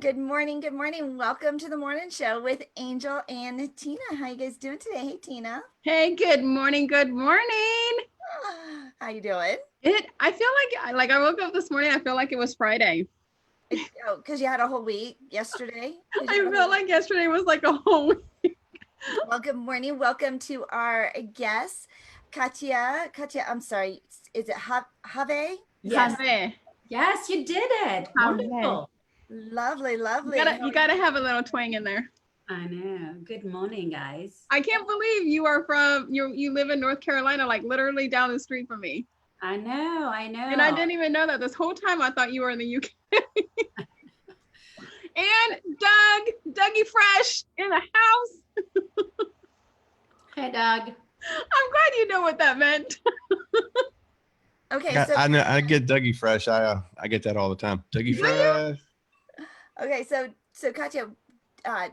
Good morning. Good morning. Welcome to the morning show with Angel and Tina. How you guys doing today? Hey, Tina. Hey, good morning. Good morning. How you doing? I feel like I woke up this morning. I feel like it was Friday. Because you had a whole week yesterday. I felt like yesterday was like a whole week. Well, good morning. Welcome to our guest, Katia. Katia, I'm sorry. Is it Have? Yes. Have. Yes, you did it. Have. Wonderful. Lovely, lovely. You gotta have a little twang in there. I know. Good morning, guys. I can't believe you live in North Carolina, like literally down the street from me. I know. And I didn't even know that. This whole time I thought you were in the UK. And Dougie Fresh in the house. Hey, Doug. I'm glad you know what that meant. Okay, I get Dougie Fresh. I get that all the time. Dougie Fresh. Okay, so Katia,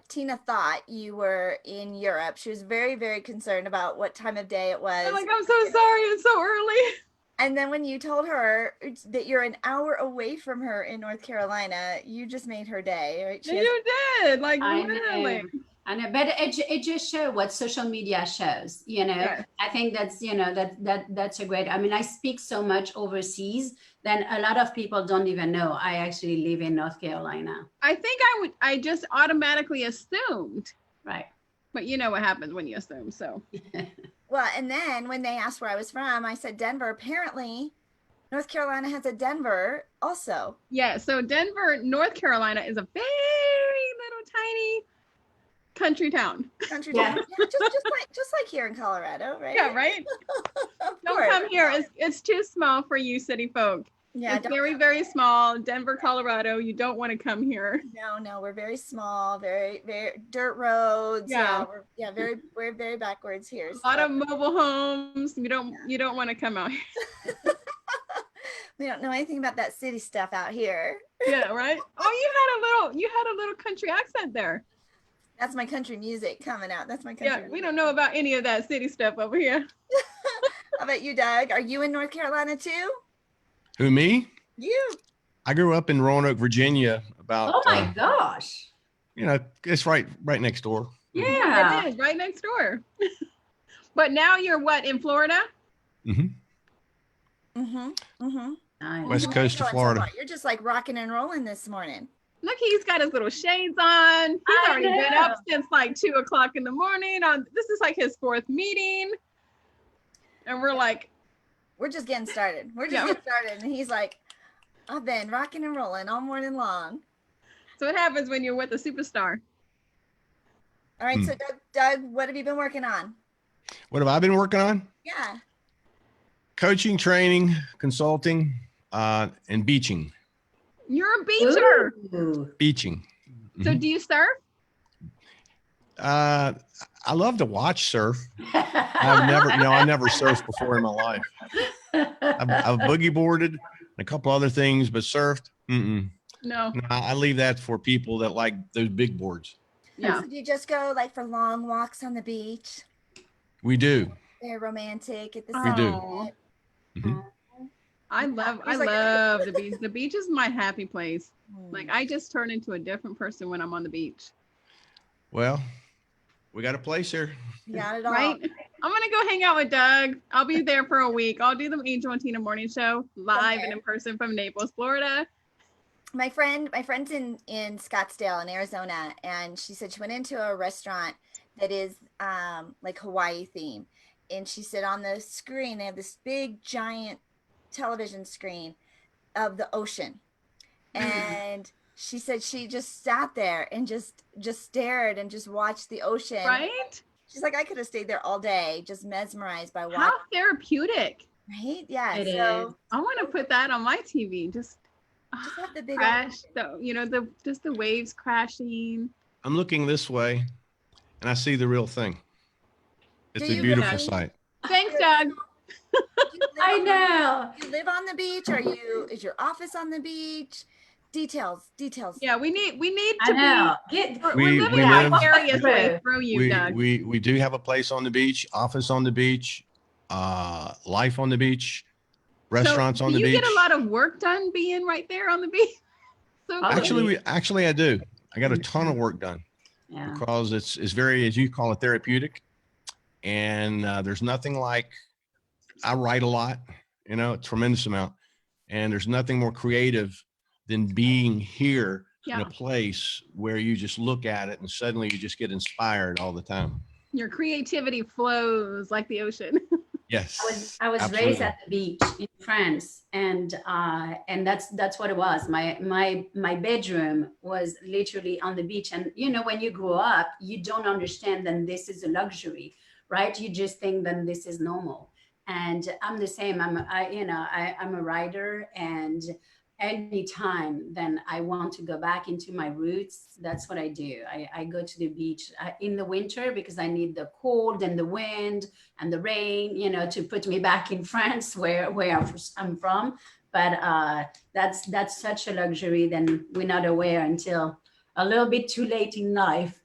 Tina thought you were in Europe. She was very, very concerned about what time of day it was. I'm so sorry. It's so early. And then when you told her that you're an hour away from her in North Carolina, you just made her day, right? You did, like I literally. know. I know, but it just shows what social media shows. Yes. I think that's that's a great. I mean, I speak so much overseas, then a lot of people don't even know I actually live in North Carolina. I think I just automatically assumed, Right. but you know what happens when you assume. So Well, and then when they asked where I was from, I said Denver. Apparently, North Carolina has a Denver also. yeah, so Denver, North Carolina is a very little tiny country town. Country Yeah. town. Yeah, just like here in Colorado, right? Yeah, right. Of Don't course. come here. It's too small for you city folk. Yeah, It's very, very small. Denver, Colorado. You don't want to come here. no, we're very small, very, very dirt roads. Yeah. We're very backwards here. A lot of mobile homes. You don't want to come out here. We don't know anything about that city stuff out here. Yeah, right. Oh, you had a little country accent there. That's my country music coming out. That's my country. Yeah, we don't know about any of that city stuff over here. How about you, Doug? Are you in North Carolina too? Who, me? You. I grew up in Roanoke, Virginia. About Oh my gosh. it's right next door. Yeah. It is right next door. But now you're what, in Florida? Mm-hmm. Mm-hmm. Mm-hmm. Nice. West Coast of Florida. You're just like rocking and rolling this morning. Look, he's got his little shades on. He's I already been know. up since like 2:00 in the morning. This is like his 4th meeting. And we're like, We're just getting started. Getting started. And he's like, I've been rocking and rolling all morning long. so what happens when you're with a superstar? All right. So Doug, what have you been working on? What have I been working on? Yeah. Coaching, training, consulting, and beaching. You're a beacher. Ooh. Beaching. So do you surf? I love to watch surf. I never surfed before in my life. I've boogie boarded and a couple other things, but surfed. No. No, I leave that for people that like those big boards. Yeah. So do you just go like for long walks on the beach? We do. Very romantic at the We do. sunset. Mhm. I love He's like- the beach. The beach is my happy place. Like I just turn into a different person when I'm on the beach. Well, we got a place here. You got it all. Right? I'm gonna go hang out with Doug. I'll be there for a week. I'll do the Angel and Tina morning show live and in person from Naples, Florida. My friend's in Scottsdale in Arizona, and she said she went into a restaurant that is like Hawaii theme, and she said on the screen they have this big giant television screen of the ocean, and she said she just sat there and just stared and just watched the ocean. Right? She's like, I could have stayed there all day, just mesmerized by watching. How therapeutic. Right? Yeah. It so is. I want to put that on my TV. Just have the big crash. Just the waves crashing. I'm looking this way and I see the real thing. It's Do a you beautiful really? sight. Thanks, Doug. I know. You live on the beach? Is your office on the beach? Details. Yeah, we need I to know. we're We living live- vicariously through you, Doug. We do have a place on the beach, office on the beach, life on the beach, restaurants So, on the do beach. you get a lot of work done being right there on the beach? So Oh, cool. Actually, I do. I got a ton of work done Yeah. because it's very, as you call it, therapeutic. And there's nothing like, I write a lot, a tremendous amount. And there's nothing more creative than being here in a place where you just look at it and suddenly you just get inspired all the time. Your creativity flows like the ocean. Yes. I was absolutely. raised at the beach in France, and that's what it was. My bedroom was literally on the beach. And when you grow up, you don't understand that this is a luxury, right? You just think that this is normal. And I'm the same. I'm a writer, and anytime then I want to go back into my roots, that's what I do. I go to the beach in the winter because I need the cold and the wind and the rain, to put me back in France where I'm from. But that's such a luxury that we're not aware until a little bit too late in life.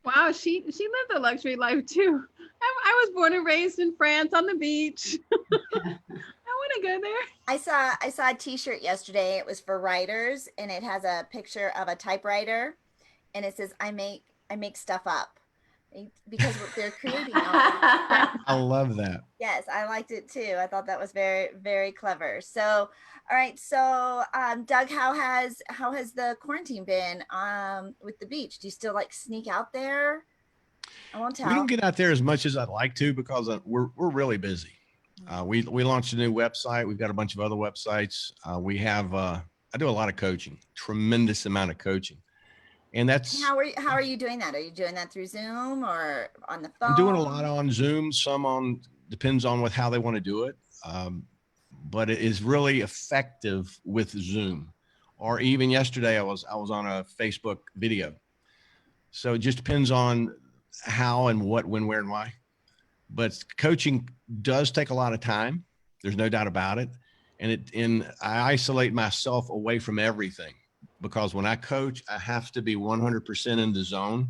Wow, she lived a luxury life too. I was born and raised in France on the beach. I want to go there. I saw a T-shirt yesterday. It was for writers, and it has a picture of a typewriter, and it says, "I make stuff up," because they're creating. I love that. Yes, I liked it too. I thought that was very, very clever. So, all right. So, Doug, how has the quarantine been with the beach? Do you still like sneak out there? I won't tell. We don't get out there as much as I'd like to because we're really busy. We launched a new website. We've got a bunch of other websites. We have I do a lot of coaching, tremendous amount of coaching, and that's How are you doing that? Are you doing that through Zoom or on the phone? I'm doing a lot on Zoom. Some on depends on how they want to do it, but it is really effective with Zoom. Or even yesterday, I was on a Facebook video. So it just depends on how and what, when, where, and why. But coaching does take a lot of time. There's no doubt about it. And I isolate myself away from everything because when I coach, I have to be 100% in the zone.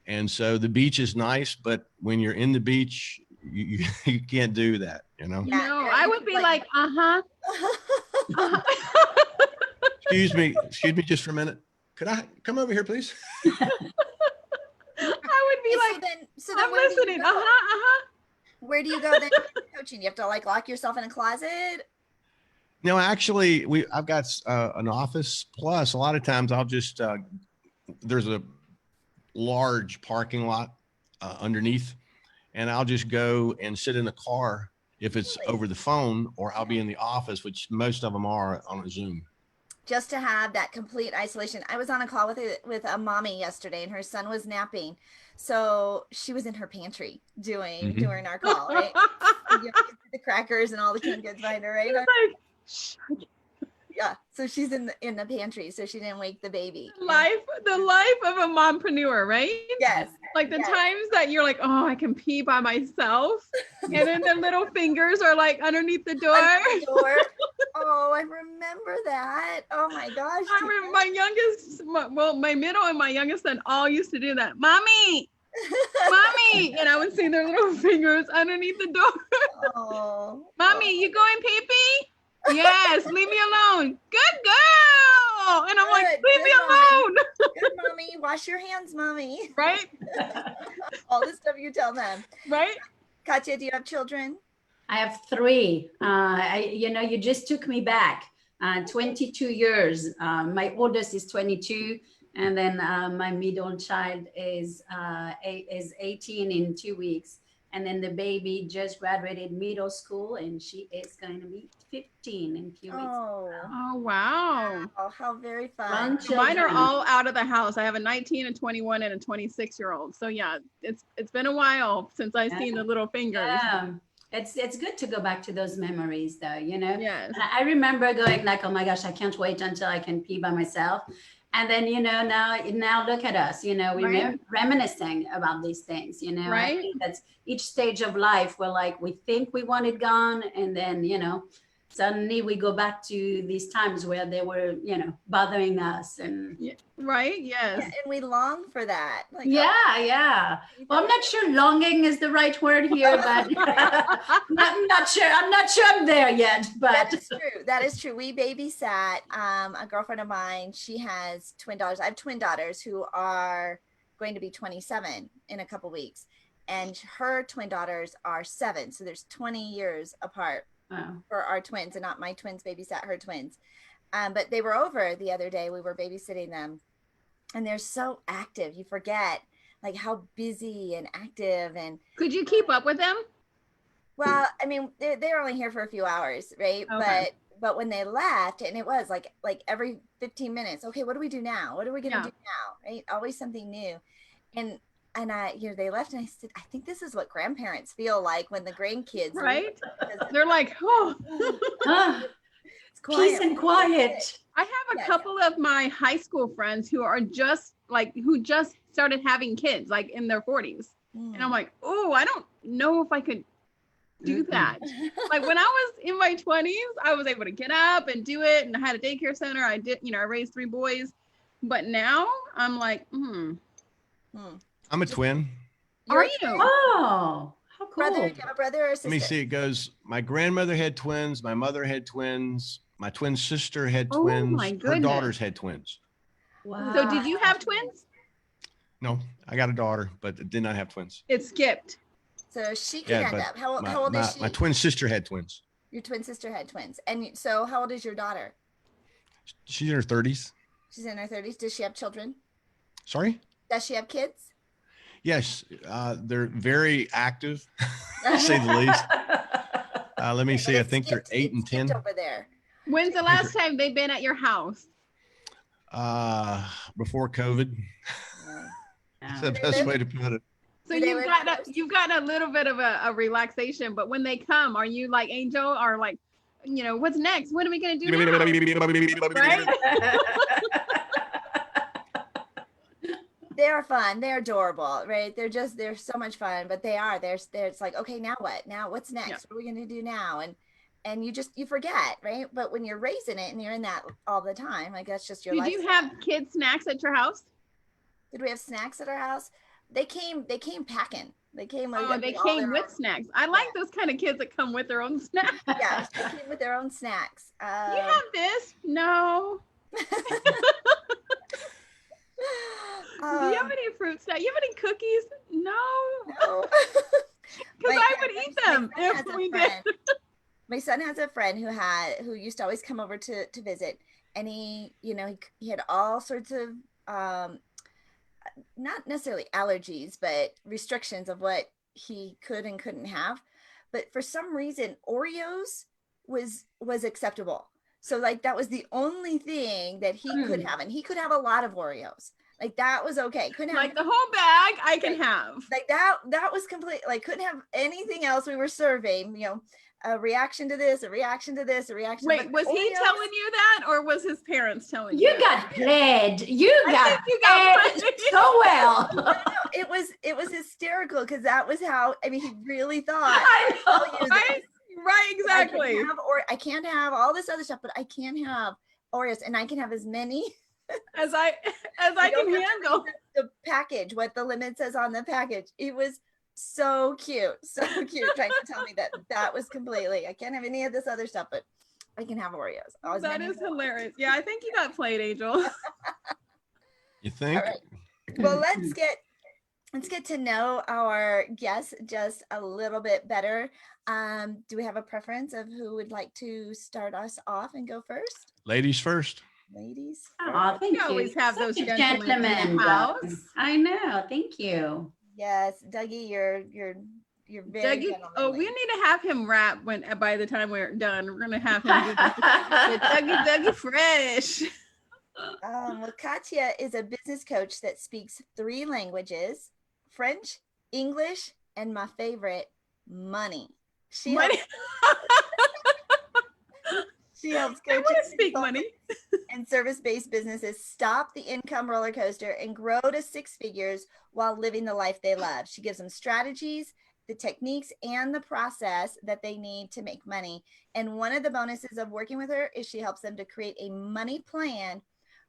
And so the beach is nice, but when you're in the beach, you can't do that, No, I would be like, Excuse me just for a minute. Could I come over here, please? I would be like, so then I'm listening. Where do you go then coaching? You have to like lock yourself in a closet? No, actually, I've got an office. Plus, a lot of times I'll just there's a large parking lot underneath, and I'll just go and sit in the car if it's over the phone, or I'll be in the office, which most of them are on a Zoom. Just to have that complete isolation. I was on a call with a mommy yesterday, and her son was napping, so she was in her pantry doing our call, right? The crackers and all the canned goods behind her, right? Yeah, so she's in the pantry, so she didn't wake the baby. The life of a mompreneur, right? Yes. Like the times that you're like, oh, I can pee by myself, and then the little fingers are like underneath the door. Oh, I remember that. Oh my gosh. I remember my youngest, my middle and my youngest son all used to do that. Mommy, and I would see their little fingers underneath the door. Oh. Mommy, you going pee-pee? Yes, leave me alone. Good girl. And I'm like, leave me alone. Good, mommy. Wash your hands, mommy. Right? All the stuff you tell them. Right? Katia, do you have children? I have 3. You just took me back 22 years. My oldest is 22. And then my middle child is 18 in 2 weeks. And then the baby just graduated middle school, and she is going to be 15 in a few weeks. Oh, wow. Oh, how very fun. Mine are all out of the house. I have a 19, a 21, and a 26-year-old. So yeah, it's been a while since I've seen the little fingers. Yeah. It's good to go back to those memories though, Yes. I remember going like, oh my gosh, I can't wait until I can pee by myself. And then, now look at us, we're reminiscing about these things, Right. I think that's each stage of life where like, we think we want it gone. And then, suddenly we go back to these times where they were, bothering us. And Yeah, right? Yes. Yeah, and we long for that. Like, yeah. Well, I'm not sure longing is the right word here, but I'm not sure. I'm there yet. that But is true. That is true. We babysat a girlfriend of mine. She has twin daughters. I have twin daughters who are going to be 27 in a couple weeks, and her twin daughters are 7. So there's 20 years apart wow. for our twins, and not my twins babysat her twins. But they were over the other day. We were babysitting them, and they're so active. You forget like how busy and active. And Could you keep up with them? well, I mean, they're only here for a few hours, right? Okay. But when they left, and it was like every 15 minutes, okay, what do we do now? What are we gonna do now? Right? Always something new. And I, they left, and I said, I think this is what grandparents feel like when the grandkids right? They're like, oh, it's quiet. Peace and quiet. I have a couple of my high school friends who are just who just started having kids, like in their 40s. And I'm like, oh, I don't know if I could do that. Like when I was in my 20s, I was able to get up and do it, and I had a daycare center. I did, I raised 3 boys. But now I'm like, I'm a twin. Are you? Oh, how cool. Brother, do you have a brother or a sister? Let me see. It goes, my grandmother had twins. My mother had twins. My twin sister had twins. My Her goodness. daughters had twins. Wow. So did you have twins? No, I got a daughter, but did not have twins. It skipped. So she can end but up. How old is she? My twin sister had twins. Your twin sister had twins. And so how old is your daughter? She's in her 30s. She's in her 30s. Does she have children? Sorry? Does she have kids? Yes, they're very active, to say the least. Let me see. I think they're 8 and 10. Over there. When's the last time they've been at your house? Before COVID. That's the best way to put it. So you've gotten a little bit of a relaxation, but when they come, are you like Angel, or like, what's next? What are we gonna do now? Right? They're fun. They're adorable, right? They're so much fun, but it's like, okay, now what? Now what's next? Yeah. What are we gonna do now? And you forget, right? But when you're raising it and you're in that all the time, like that's just your life. Did you have kid snacks at your house? Did we have snacks at our house? They came packing. They came with snacks. I like those kind of kids that come with their own snacks. Yeah, they came with their own snacks. You have this? No. Do you have any fruit snacks? You have any cookies? No. Because I would eat them if we did. My son has a friend who used to always come over to visit, and he had all sorts of not necessarily allergies, but restrictions of what he could and couldn't have. But for some reason, Oreos was acceptable. So like that was the only thing that he could have, and he could have a lot of Oreos. Like that was okay. Couldn't have like the whole bag. I can have like that was complete. Like couldn't have anything else we were serving. A reaction to this, a reaction to this, a reaction. Wait, was he telling you that, or was his parents telling you? You got played. You got played so well. No, it was hysterical because that was how. I mean, he really thought. I know. Right, exactly. I can't have all this other stuff, but I can have Oreos, and I can have as many as I can handle. The package, what the limit says on the package. It was so cute, trying to tell me that was completely, I can't have any of this other stuff, but I can have Oreos. That is hilarious. Yeah, I think you got played, Angel. You think? All right. Well, let's get to know our guests just a little bit better. Do we have a preference of who would like to start us off and go first? Ladies first. Ladies. Oh, thank you. Always have those gentlemen in the house. house. I know. Thank you. Yes, Dougie, you're very Dougie. Oh, we need to have him rap by the time we're done. We're gonna have him do the Dougie fresh. Well, Katia is a business coach that speaks 3 languages: French, English, and my favorite, money. She helps I coaches want to speak money and service-based businesses stop the income roller coaster and grow to 6 figures while living the life they love. She gives them strategies the techniques and the process that they need to make money. And one of the bonuses of working with her is she helps them to create a money plan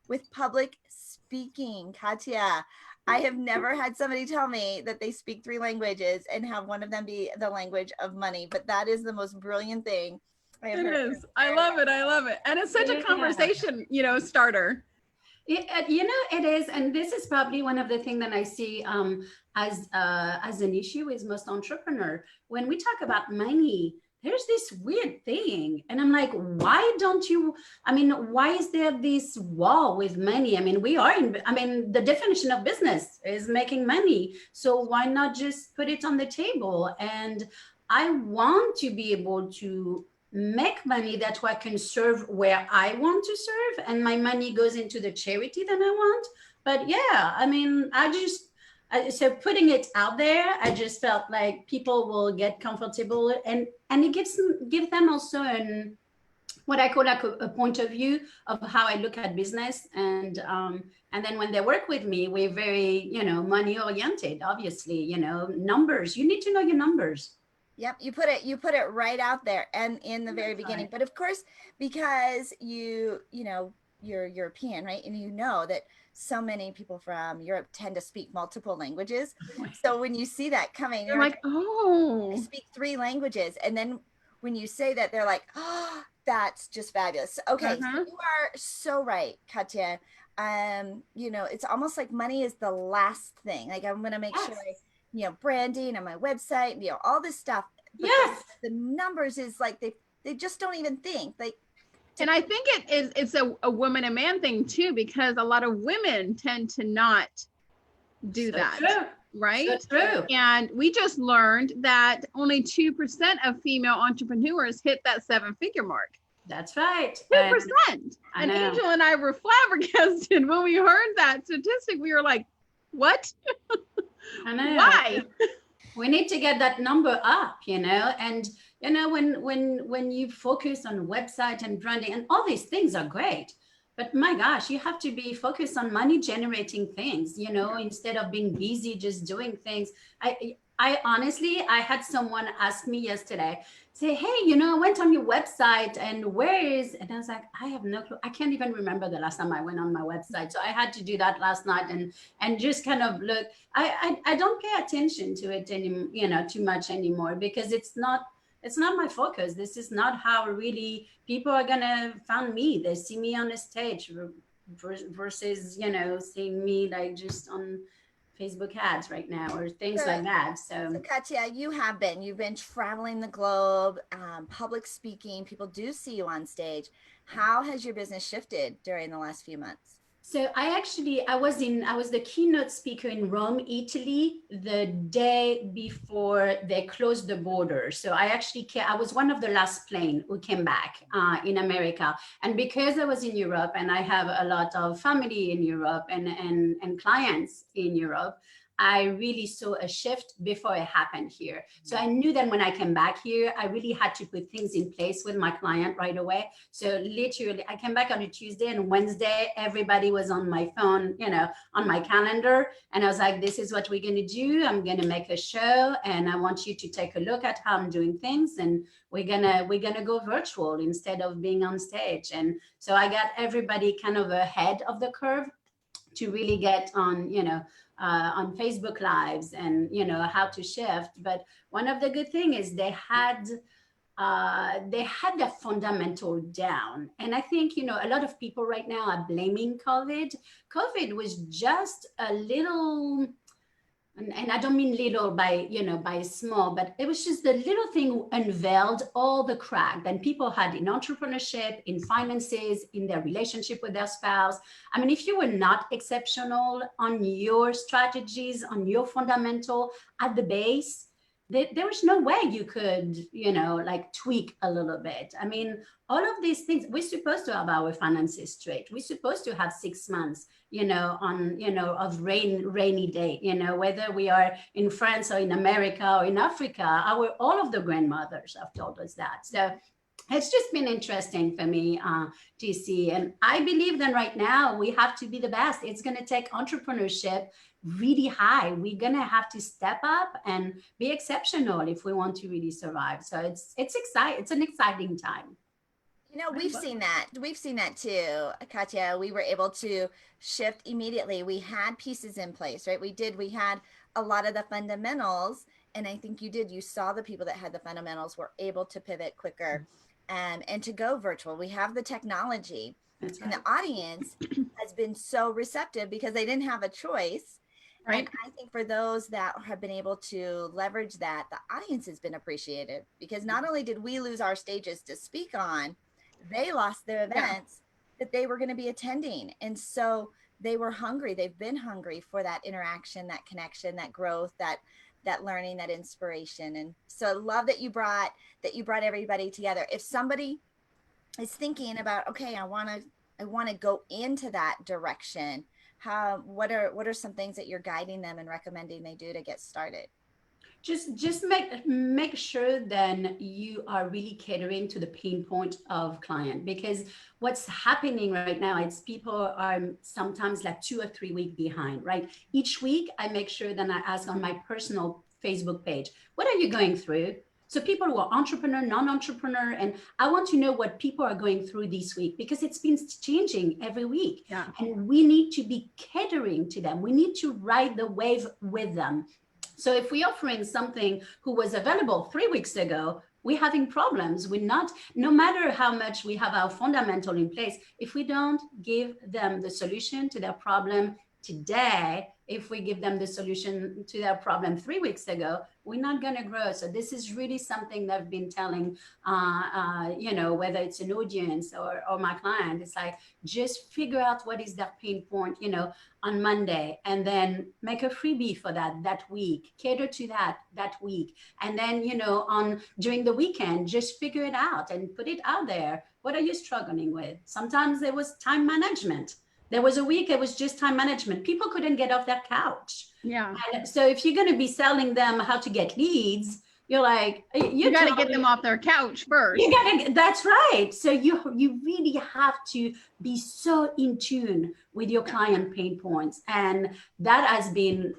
with public speaking. Katia, I have never had somebody tell me that they speak 3 languages and have one of them be the language of money, but that is the most brilliant thing I have heard. It is. I love it. I love it. And it's such a conversation, starter. It is, and this is probably one of the things that I see as an issue with most entrepreneur. When we talk about money, there's this weird thing, and I'm like, why don't you? I mean, why is there this wall with money? I mean, the definition of business is making money, so why not just put it on the table? And I want to be able to make money that I can serve where I want to serve, and my money goes into the charity that I want. But yeah, I mean, so putting it out there, I just felt like people will get comfortable, and it give them also what I call like a point of view of how I look at business, and then when they work with me, we're very money oriented. Obviously, numbers. You need to know your numbers. Yep, you put it right out there and in the very beginning. But of course, because you're European, right? And you know that so many people from Europe tend to speak multiple languages. So when you see that coming, you're like, oh, I speak 3 languages. And then when you say that, they're like, oh, that's just fabulous. Okay, so you are so right, Katia. It's almost like money is the last thing. Like I'm going to make sure branding on my website, all this stuff. But yes, the numbers is like they just don't even think. And I think it's a woman and man thing too, because a lot of women tend to not do that. True. Right? So true. And we just learned that only 2% of female entrepreneurs hit that 7-figure mark. That's right. 2%. And Angel and I were flabbergasted when we heard that statistic. We were like, what? I know. Why? We need to get that number up, and when you focus on website and branding and all these things are great, but my gosh, you have to be focused on money generating things, instead of being busy just doing things. I honestly, I had someone ask me yesterday, say, hey, I went on your website and and I was like, I have no clue. I can't even remember the last time I went on my website. So I had to do that last night and just kind of look. I don't pay attention to it too much anymore, because it's not my focus. This is not how really people are gonna find me. They see me on a stage versus seeing me like just on Facebook ads right now or things like that. So Katia, you've been traveling the globe, public speaking. People do see you on stage. How has your business shifted during the last few months? So I was the keynote speaker in Rome, Italy, the day before they closed the border. So I was one of the last plane who came back in America. And because I was in Europe and I have a lot of family in Europe and clients in Europe, I really saw a shift before it happened here. So I knew that when I came back here, I really had to put things in place with my client right away. So literally, I came back on a Tuesday, and Wednesday, everybody was on my phone, on my calendar. And I was like, this is what we're going to do. I'm going to make a show, and I want you to take a look at how I'm doing things. And we're gonna go virtual instead of being on stage. And so I got everybody kind of ahead of the curve to really get on Facebook Lives and how to shift. But one of the good thing is they had that fundamental down. And I think a lot of people right now are blaming COVID. COVID was just a little, and I don't mean little by small, but it was just the little thing unveiled all the crack that people had in entrepreneurship, in finances, in their relationship with their spouse. I mean, if you were not exceptional on your strategies, on your fundamental at the base, there was no way you could, like tweak a little bit. I mean, all of these things, we're supposed to have our finances straight. We're supposed to have 6 months, of rainy day, whether we are in France or in America or in Africa, all of the grandmothers have told us that. So It's just been interesting for me, TC. And I believe that right now we have to be the best. It's going to take entrepreneurship really high. We're going to have to step up and be exceptional if we want to really survive. So it's exciting. It's an exciting time. You know, we've seen that. We've seen that too, Katia. We were able to shift immediately. We had pieces in place, right? We had a lot of the fundamentals. And I think you did. You saw the people that had the fundamentals were able to pivot quicker and to go virtual. We have the technology. That's and right. the audience has been so receptive because they didn't have a choice. Right. And I think for those that have been able to leverage that, the audience has been appreciative because not only did we lose our stages to speak on, they lost their events that they were going to be attending. And so they were hungry. They've been hungry for that interaction, that connection, that growth, that learning, that inspiration. And so I love that you brought everybody together. If somebody is thinking about, okay, I want to go into that direction, what are some things that you're guiding them and recommending they do to get started? Just make sure then you are really catering to the pain point of client, because what's happening right now is people are sometimes like 2 or 3 weeks behind, right? Each week I make sure that I ask on my personal Facebook page, what are you going through? So people who are entrepreneur, non-entrepreneur, and I want to know what people are going through this week because it's been changing every week. Yeah. And we need to be catering to them. We need to ride the wave with them. So if we're offering something who was available 3 weeks ago, we're having problems. We're not, no matter how much we have our fundamental in place, if we don't give them the solution to their problem today, if we give them the solution to their problem 3 weeks ago, we're not going to grow. So this is really something that I've been telling, whether it's an audience or my client, it's like, just figure out what is their pain point, on Monday, and then make a freebie for that week, cater to that week. And then, during the weekend, just figure it out and put it out there. What are you struggling with? Sometimes there was time management. There was a week it was just time management. People couldn't get off their couch. Yeah. And so if you're going to be selling them how to get leads, you're like, you got to get them off their couch first. That's right. So you really have to be so in tune with your client pain points. And that has been,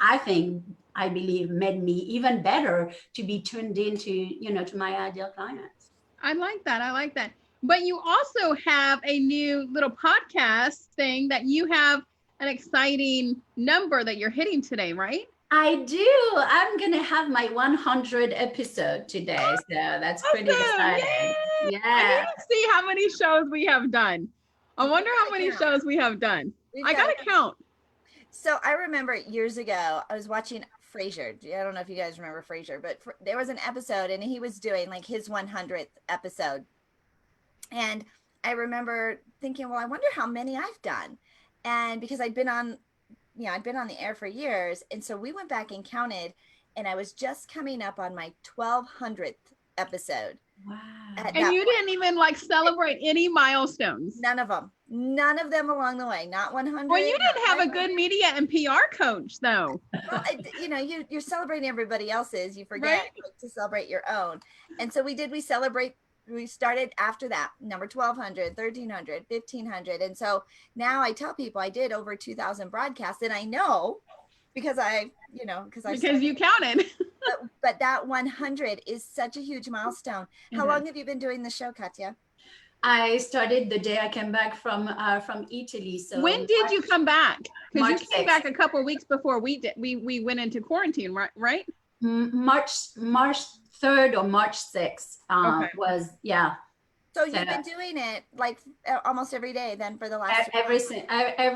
I believe made me even better to be tuned into, to my ideal clients. I like that. But you also have a new little podcast thing that you have an exciting number that you're hitting today, right? I do. I'm going to have my 100 episode today. So that's pretty exciting. Yay! Yeah. I need to see how many shows we have done. I wonder how many shows we have done. I got to count. So I remember years ago, I was watching Frasier. I don't know if you guys remember Frasier, but there was an episode and he was doing like his 100th episode. And I remember thinking, well, I wonder how many I've done. And because I'd been on the air for years. And so we went back and counted, and I was just coming up on my 1200th episode. Wow. And you didn't even celebrate any milestones. None of them along the way. Not 100. Well, you didn't have a good media and PR coach though. Well, you're celebrating everybody else's. You forget to celebrate your own. And so we started after that, number 1200, 1300, 1500. And so now I tell people I did over 2000 broadcasts, and I know because you counted. but that 100 is such a huge milestone. How long have you been doing the show, Katia? I started the day I came back from Italy. So when did you come back? Because you came 6th. back a couple of weeks before we did. We went into quarantine, right? March 3rd or March 6th was. So you've been doing it almost every day then for the last every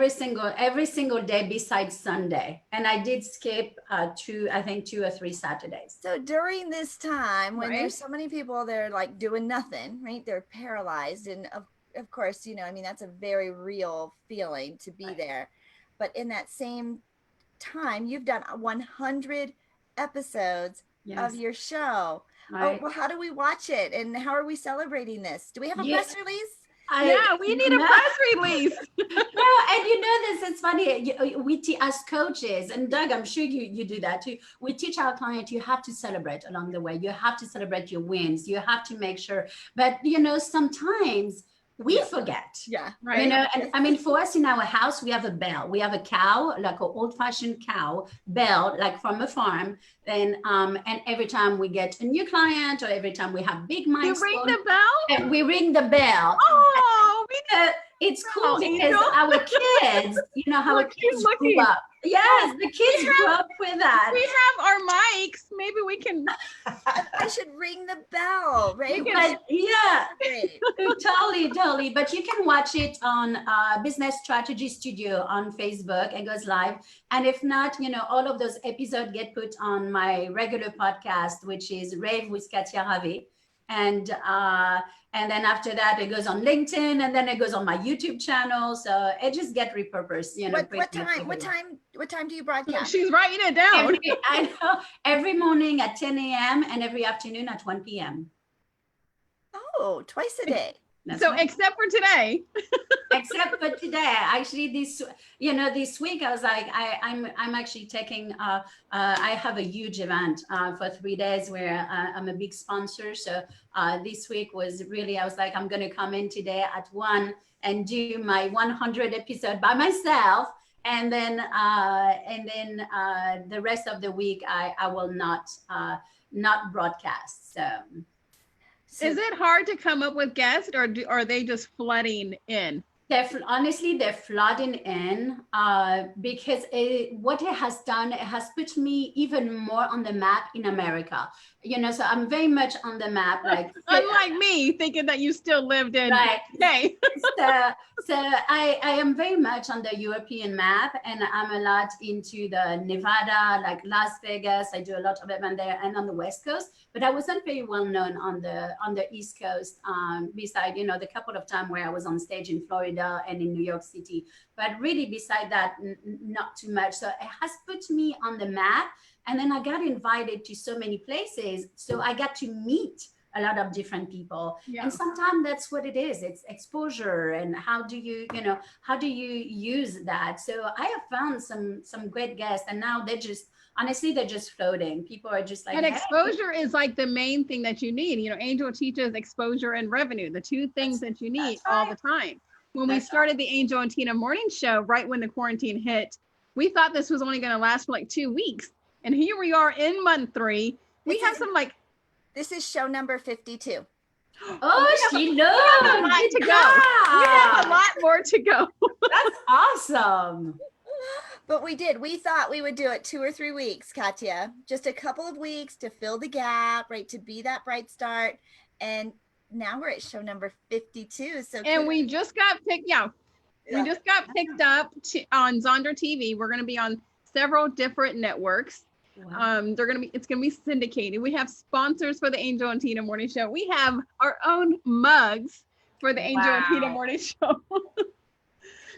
single day besides Sunday, and I did skip 2 or 3 Saturdays. So during this time when there's so many people, they're doing nothing, right? They're paralyzed, and of course, that's a very real feeling to be there. But in that same time, you've done 100 episodes of your show. Right. Oh, well, how do we watch it, and how are we celebrating this? Do we have a press release? We need a press release. And it's funny. As coaches, and Doug, I'm sure you do that too. We teach our client you have to celebrate along the way. You have to celebrate your wins. You have to make sure. But sometimes we forget. Yeah. Right. And I mean, for us in our house, we have a bell. We have a cow, like an old-fashioned cow bell, like from a farm. And every time we get a new client or every time we have big milestones, you ring the bell? and we ring the bell. Oh, it's cool because Angel. our kids, how our kids grew up. Yes, the kids grew up with that. We have our mics. Maybe we can. I should ring the bell, right? But, yeah, totally. But you can watch it on Business Strategy Studio on Facebook. It goes live. And if not, all of those episodes get put on my regular podcast, which is Rave with Katia Rave. And then after that, it goes on LinkedIn, and then it goes on my YouTube channel. So it just get repurposed. What time do you broadcast? She's writing it down. I know. Every morning at 10 a.m. and every afternoon at 1 p.m. Oh, twice a day. That's so right. except for today. Except for today, actually, this week I was like, I'm actually taking. I have a huge event for 3 days where I'm a big sponsor. So this week was really, I was like, I'm going to come in today at 1 and do my 100 episode by myself, and then the rest of the week I will not broadcast. So is it hard to come up with guests, or are they just flooding in? Honestly, they're flooding in because what it has done, it has put me even more on the map in America. So I'm very much on the map. Like unlike me, thinking that you still lived in. Right. Hey. So I am very much on the European map, and I'm a lot into the Nevada, like Las Vegas. I do a lot of event there, and on the West Coast. But I wasn't very well known on the East Coast. Beside the couple of times where I was on stage in Florida and in New York City, but really beside that, not too much. So it has put me on the map. And then I got invited to so many places. So I got to meet a lot of different people. Yeah. And sometimes that's what it is. It's exposure. And how do you use that? So I have found some great guests, and now they're just floating. People are just like, and exposure is like the main thing that you need. Angel teaches exposure and revenue, the two things that you need all the time. When we started the Angel and Tina morning show, right when the quarantine hit, we thought this was only going to last for like 2 weeks. And here we are in month 3. We have some like. This is show number 52. Oh, she knows. We have a lot to go. We have a lot more to go. That's awesome. But we thought we would do it 2 or 3 weeks, Katia. Just a couple of weeks to fill the gap, right? To be that bright start. And now we're at show number 52. And we just got picked. Yeah. We just got picked up on Zonder TV. We're going to be on several different networks. Wow. It's gonna be syndicated. We have sponsors for the Angel and Tina morning show. We have our own mugs for the Angel and Tina morning show. So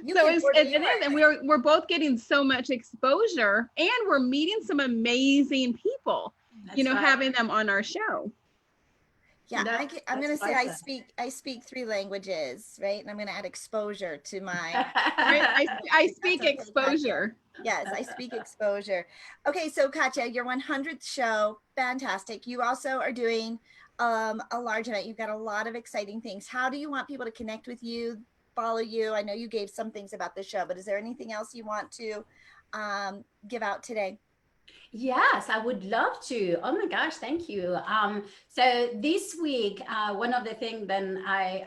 it is, and we're both getting so much exposure, and we're meeting some amazing people. That's having them on our show. Yeah, I'm going to say I speak 3 languages, right? And I'm going to add exposure to my. I speak exposure. Yes, I speak exposure. Okay, so Katia, your 100th show, fantastic. You also are doing a large event. You've got a lot of exciting things. How do you want people to connect with you, follow you? I know you gave some things about the show, but is there anything else you want to give out today? Yes, I would love to. Oh my gosh, thank you. So this week, one of the things then I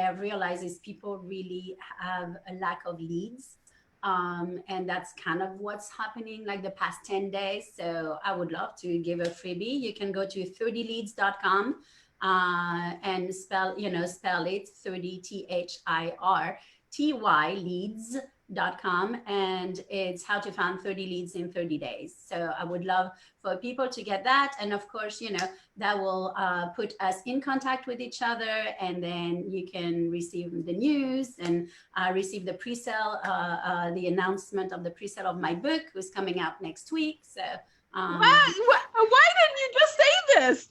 have realized is people really have a lack of leads. And that's kind of what's happening like the past 10 days. So I would love to give a freebie. You can go to 30leads.com and spell it 30 THIRTY leads.com, and it's how to find 30 leads in 30 days. So I would love for people to get that. And of course, that will put us in contact with each other, and then you can receive the news and receive the pre-sale, the announcement of the pre-sale of my book, who's coming out next week. So why didn't you just say this?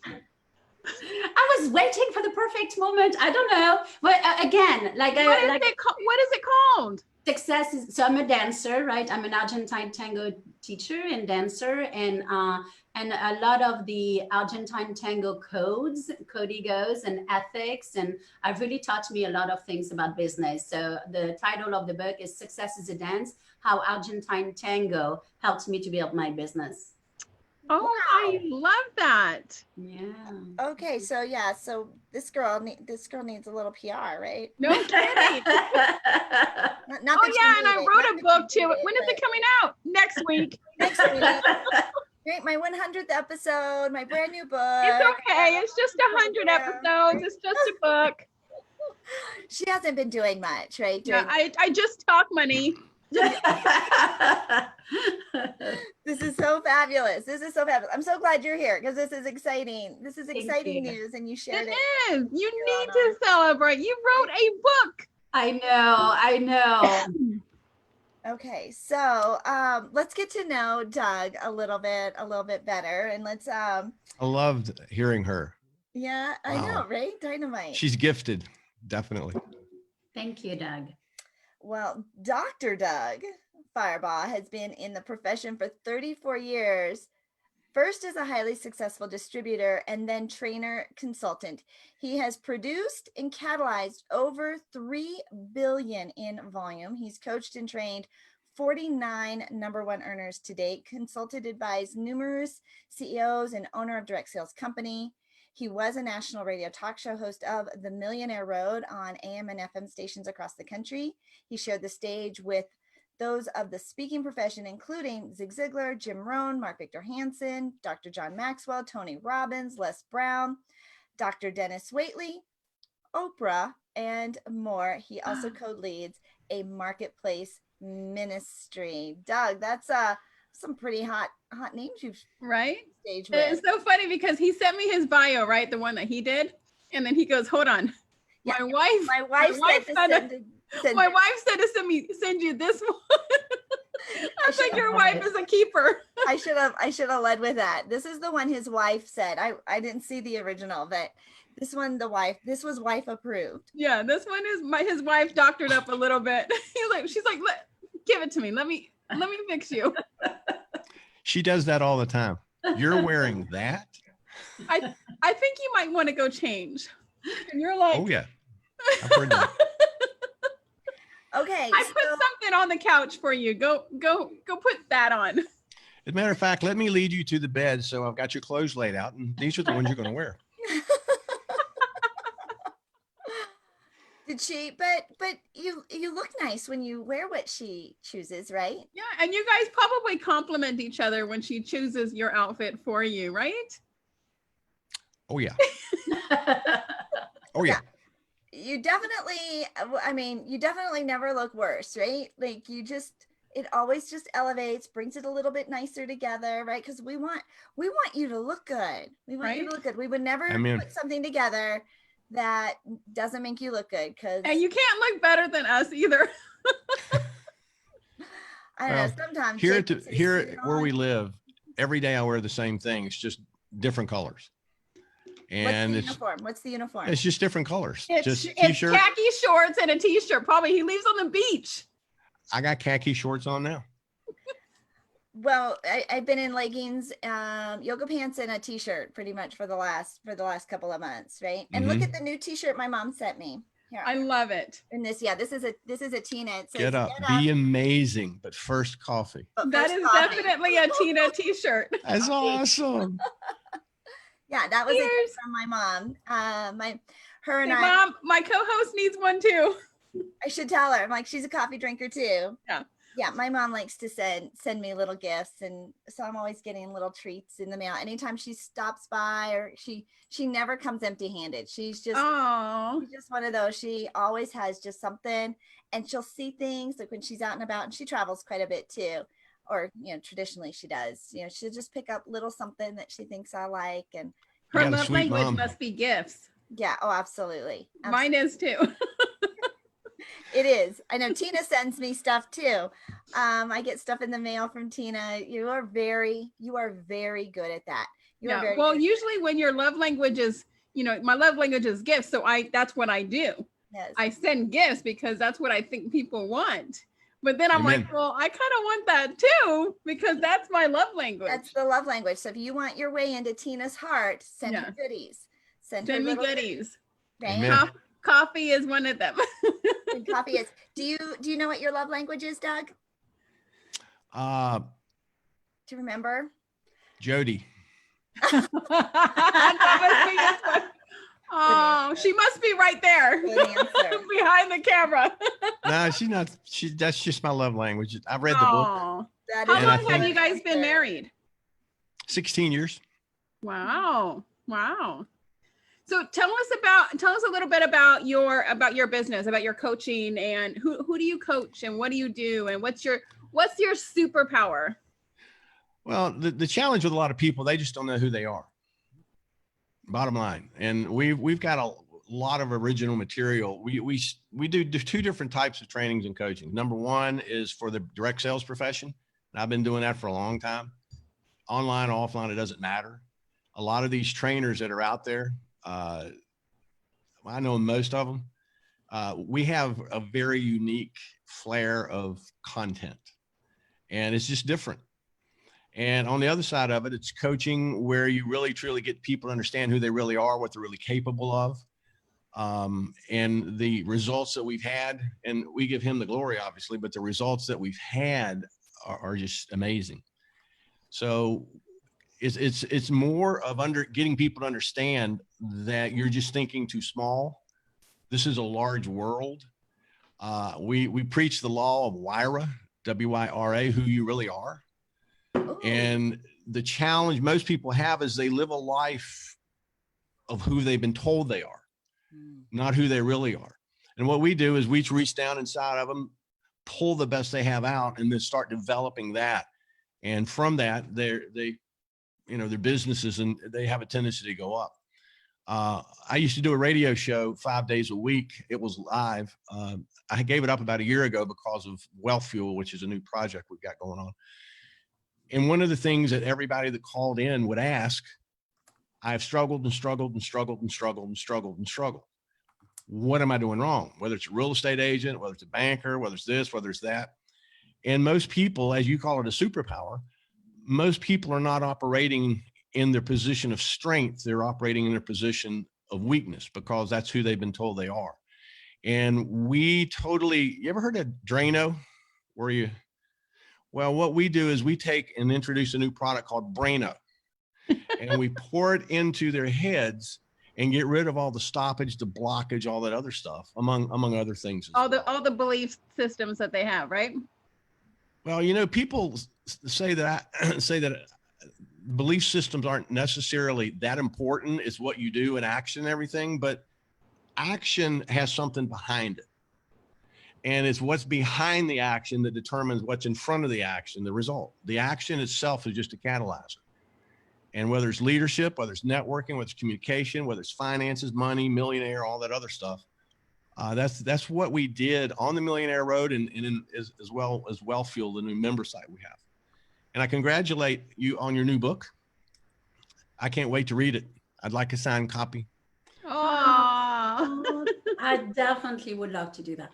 I was waiting for the perfect moment. I don't know. But again, what is it called? Success success is, so I'm a dancer, right? I'm an Argentine tango teacher and dancer, and a lot of the Argentine tango codes, códigos and ethics, and I've really taught me a lot of things about business. So the title of the book is Success is a Dance, How Argentine Tango Helped Me to Build My Business. Oh, wow. I love that. Yeah. Okay, so yeah, so this girl needs a little PR, right? No kidding. Not Oh yeah, and I wrote a book too. When is it coming out? Next week. Next week. Great, my 100th episode, my brand new book. It's okay. It's just 100 episodes. It's just a book. She hasn't been doing much, right? Yeah, I just talk money. This is so fabulous. This is so fabulous. I'm so glad you're here because this is exciting. This is Thank exciting you. news, and you shared It it. is. You need to celebrate. You wrote a book. I know. Okay, so let's get to know Doug a little bit better, and let's I loved hearing her. yeah, I Wow. know, right? Dynamite. She's gifted, definitely. Thank you, Doug. Well, Dr. Doug Firebaugh has been in the profession for 34 years, first as a highly successful distributor and then trainer consultant. He has produced and catalyzed over 3 billion in volume. He's coached and trained 49 number one earners to date, consulted, advised numerous CEOs and owner of direct sales company. He was a national radio talk show host of The Millionaire Road on AM and FM stations across the country. He shared the stage with those of the speaking profession, including Zig Ziglar, Jim Rohn, Mark Victor Hansen, Dr. John Maxwell, Tony Robbins, Les Brown, Dr. Dennis Waitley, Oprah, and more. He also co-leads a marketplace ministry. Doug, that's some pretty hot names you've Right? staged with. It's so funny because he sent me his bio, right? The one that he did. And then he goes, hold on. Yeah, My wife said to send you this one. I was like, your wife is a keeper. I should have led with that. This is the one his wife said. I didn't see the original, but this one, this was wife approved. Yeah, this one is his wife doctored up a little bit. She's like, give it to me. Let me fix you. She does that all the time. You're wearing that? I think you might want to go change. And you're like, Oh yeah. I've heard that. Okay. I put something on the couch for you. Go put that on. As a matter of fact, let me lead you to the bed. So I've got your clothes laid out, and these are the ones you're going to wear. Did she? But you look nice when you wear what she chooses, right? Yeah, and you guys probably compliment each other when she chooses your outfit for you, right? Oh yeah. Oh yeah. You definitely, I mean, you definitely never look worse, right? Like it always just elevates, brings it a little bit nicer together, right? Because we want you to look good. We want you to look good. We would never put something together that doesn't make you look good, and you can't look better than us either. I don't know. Sometimes here where we live, every day I wear the same thing. It's just different colors. And What's the uniform? It's just different colors. It's T-shirt. khaki shorts and a t-shirt. Probably he lives on the beach. I got khaki shorts on now. Well, I've been in leggings, yoga pants, and a t-shirt pretty much for the last couple of months, right? And look at the new t-shirt my mom sent me. Here, I love it. And this is a Tina. It says, Get up, be amazing, but first coffee. That is definitely a Tina t-shirt. That's awesome. Yeah, that was a gift from my mom. Mom, my co-host needs one too. I should tell her. I'm like, she's a coffee drinker too. Yeah. Yeah, my mom likes to send me little gifts, and so I'm always getting little treats in the mail. Anytime she stops by, or she never comes empty-handed. She's just one of those. She always has just something, and she'll see things like when she's out and about, and she travels quite a bit too. Or, traditionally she does. She'll just pick up little something that she thinks I like, and her love language must be gifts. Yeah. Oh, absolutely. Mine is too. It is. I know Tina sends me stuff too. I get stuff in the mail from Tina. You are very good at that. Well, usually when your love language is, my love language is gifts. So that's what I do. Yes. I send gifts because that's what I think people want. But then I'm Amen. like, well, I kind of want that too, because that's my love language. That's the love language. So if you want your way into Tina's heart, send her goodies. Send her me little goodies. Amen. Coffee is one of them. And coffee is. Do you know what your love language is, Doug? Uh, Do you remember? Jody. Oh, she must be right there behind the camera. No, she's not. That's just my love language. I've read the book. How That long have you guys been married? 16 years. Wow. So tell us a little bit about your business, about your coaching, and who do you coach and what do you do and what's your superpower? Well, the challenge with a lot of people, they just don't know who they are. Bottom line. And we've got a lot of original material. We do two different types of trainings and coaching. Number one is for the direct sales profession. And I've been doing that for a long time. Online, offline, it doesn't matter. A lot of these trainers that are out there, I know most of them, we have a very unique flair of content, and it's just different. And on the other side of it, it's coaching where you really truly get people to understand who they really are, what they're really capable of, and the results that we've had. And we give him the glory, obviously, but the results that we've had are just amazing. So it's more of getting people to understand that you're just thinking too small. This is a large world. We preach the law of WIRA, W-I-R-A, who you really are. And the challenge most people have is they live a life of who they've been told they are, not who they really are. And what we do is we reach down inside of them, pull the best they have out, and then start developing that. And from that, their businesses, and they have a tendency to go up. I used to do a radio show 5 days a week. It was live. I gave it up about a year ago because of Wealth Fuel, which is a new project we've got going on. And one of the things that everybody that called in would ask, I've struggled and struggled and struggled and struggled and struggled and struggled. What am I doing wrong? Whether it's a real estate agent, whether it's a banker, whether it's this, whether it's that. And most people, as you call it, a superpower, most people are not operating in their position of strength. They're operating in their position of weakness because that's who they've been told they are. And you ever heard of Drano? Well, what we do is we take and introduce a new product called Braino, and we pour it into their heads and get rid of all the stoppage, the blockage, all that other stuff, among other things. All the belief systems that they have, right? Well, people say that belief systems aren't necessarily that important. It's what you do in action and everything, but action has something behind it. And it's what's behind the action that determines what's in front of the action, the result. The action itself is just a catalyzer. And whether it's leadership, whether it's networking, whether it's communication, whether it's finances, money, millionaire, all that other stuff, that's what we did on the Millionaire Road and as well as Wealth Fuel, the new member site we have. And I congratulate you on your new book. I can't wait to read it. I'd like a signed copy. Oh, I definitely would love to do that.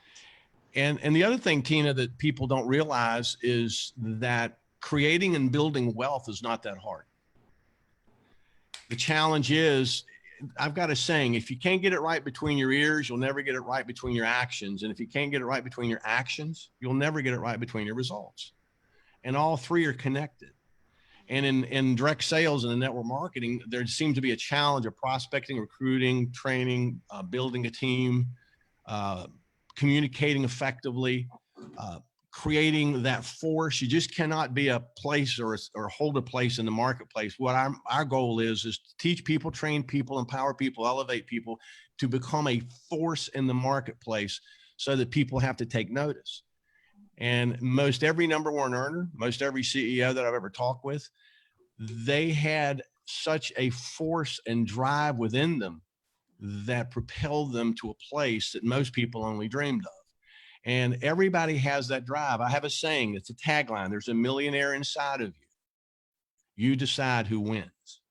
And the other thing, Tina, that people don't realize is that creating and building wealth is not that hard. The challenge is, I've got a saying, if you can't get it right between your ears, you'll never get it right between your actions. And if you can't get it right between your actions, you'll never get it right between your results. And all three are connected. And in direct sales and in network marketing, there seems to be a challenge of prospecting, recruiting, training, building a team, communicating effectively, creating that force. You just cannot be a place or hold a place in the marketplace. What our goal is to teach people, train people, empower people, elevate people to become a force in the marketplace so that people have to take notice. And most every number one earner, most every CEO that I've ever talked with, they had such a force and drive within them that propelled them to a place that most people only dreamed of. And everybody has that drive. I have a saying, it's a tagline. There's a millionaire inside of you. You decide who wins.